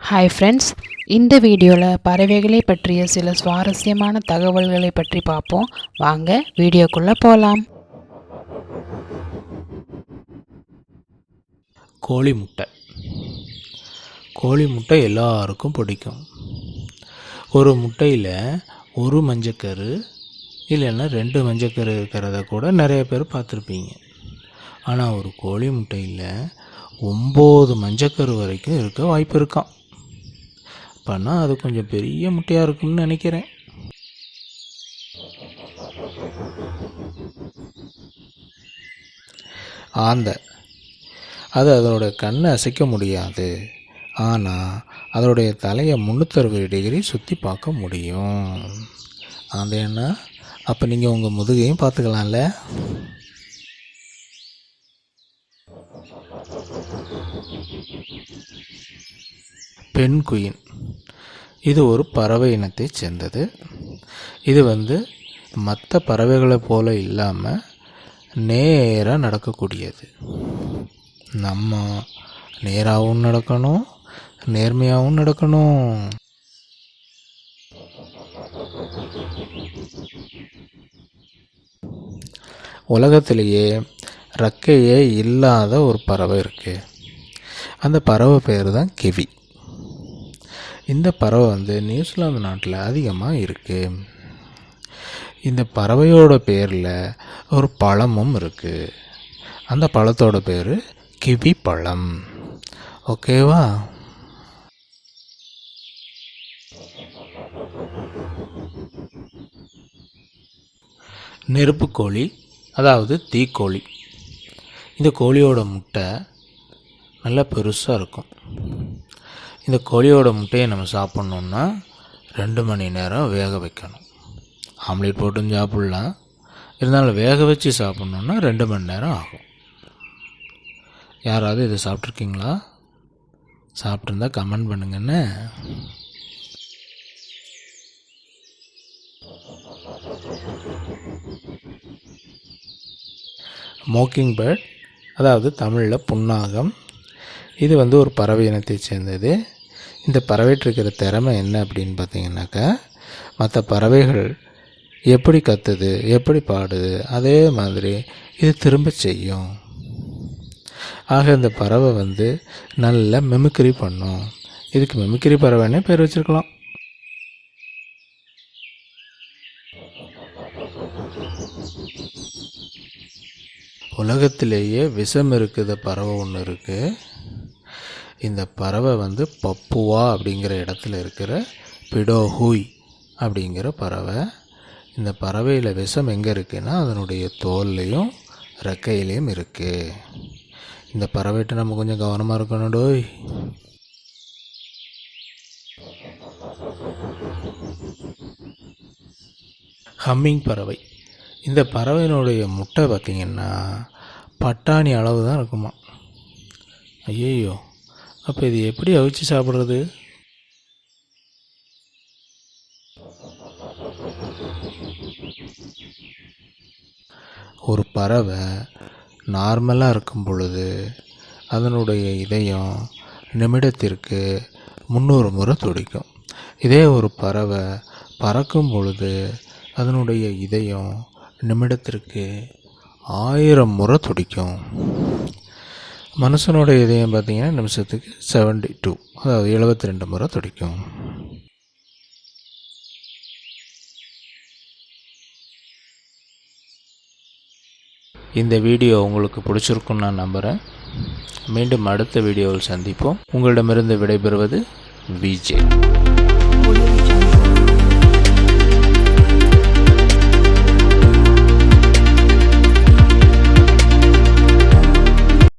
Hi friends, இந்த வீடியோவில் பறவைகளை பற்றிய சில சுவாரஸ்யமான தகவல்களை பற்றி பார்ப்போம். வாங்க வீடியோக்குள்ளே போகலாம். கோழி முட்டை. கோழி முட்டை எல்லாருக்கும் பிடிக்கும். ஒரு முட்டையில் ஒரு மஞ்சக்கரு இல்லைன்னா 2 மஞ்சக்கரு இருக்கிறத கூட நிறைய பேர் பார்த்துருப்பீங்க. ஆனால் ஒரு கோழி முட்டையில் 9 மஞ்சக்கரு வரைக்கும் இருக்க வாய்ப்பு இருக்கான். அப்போனா அது கொஞ்சம் பெரிய முட்டையாக இருக்கும்னு நினைக்கிறேன். ஆந்தை. அது அதோட கண்ணை அசைக்க முடியாது, ஆனால் அதோடைய தலையை 360 டிகிரி சுற்றி பார்க்க முடியும். ஆந்தைன்னா அப்போ நீங்கள் உங்கள் முதுகையும் பார்த்துக்கலாம்ல. பென்குயின். இது ஒரு பறவை இனத்தை சேர்ந்தது. இது மற்ற பறவைகளை போல இல்லாமல் நேராக நடக்கக்கூடியது. நம்ம நேராகவும் நடக்கணும், நேர்மையாகவும் நடக்கணும். உலகத்திலேயே ரெக்கையே இல்லாத ஒரு பறவை இருக்குது. அந்த பறவை பேர் தான் கிவி. இந்த பறவை நியூசிலாந்து நாட்டில் அதிகமாக இருக்குது. இந்த பறவையோட பேரில் ஒரு பழமும் இருக்குது. அந்த பழத்தோட பேர் கிவி பழம். ஓகேவா? நெருப்புக்கோழி, அதாவது தீக்கோழி. இந்த கோழியோட முட்டை நல்லா பெருசாக இருக்கும். இந்த கோழியோட முட்டையை நம்ம சாப்பிட்ணுன்னா 2 மணி நேரம் வேக வைக்கணும். ஆம்லேட் போட்டும் சாப்பிட்லாம், இருந்தாலும் வேக வச்சு சாப்பிட்ணுன்னா 2 மணி நேரம் ஆகும். யாராவது இதை சாப்பிட்ருக்கீங்களா? சாப்பிட்ருந்தா கமெண்ட் பண்ணுங்கன்னு. மோக்கிங் பேர்ட், அதாவது தமிழில் புன்னாகம். இது ஒரு பறவை இனத்தை சேர்ந்தது. இந்த பறவைட்டு இருக்கிற திறமை என்ன அப்படின்னு பார்த்தீங்கன்னாக்கா, மற்ற பறவைகள் எப்படி கத்துது, எப்படி பாடுது, அதே மாதிரி இது திரும்ப செய்யும். ஆக இந்த பறவை நல்ல மிமிக்ரி பண்ணும். இதுக்கு மிமிக்ரி பறவைன்னே பேர் வச்சிருக்கலாம். உலகத்திலேயே விஷம் இருக்கிற பறவை ஒன்று இருக்குது. இந்த பறவை பப்புவா அப்படிங்கிற இடத்துல இருக்கிற பிடோஹூய் அப்படிங்கிற பறவை. இந்த பறவையில் விஷம் எங்கே இருக்குன்னா அதனுடைய தோல்லையும் ரெக்கையிலையும் இருக்குது. இந்த பறவைகிட்ட நம்ம கொஞ்சம் கவனமாக இருக்கணும் டோய். ஹம்மிங் பறவை. இந்த பறவையினுடைய முட்டை பார்த்திங்கன்னா பட்டாணி அளவு தான் இருக்குமா. ஐயோ, அப்போ இது எப்படி அவிச்சு சாப்பிட்றது? ஒரு பறவை நார்மலாக இருக்கும் பொழுது அதனுடைய இதயம் நிமிடத்திற்கு 300 முறை துடிக்கும். இதே ஒரு பறவை பறக்கும் பொழுது அதனுடைய இதயம் நிமிடத்திற்கு 1000 முறை துடிக்கும். மனுஷனோட இதயம் பார்த்திங்கன்னா நிமிஷத்துக்கு 72, அதாவது 72 முறை துடிக்கும். இந்த வீடியோ உங்களுக்கு பிடிச்சிருக்குன்னு நான் நம்புகிறேன். மீண்டும் அடுத்த வீடியோவில் சந்திப்போம். உங்களிடமிருந்து விடைபெறுவது விஜய்.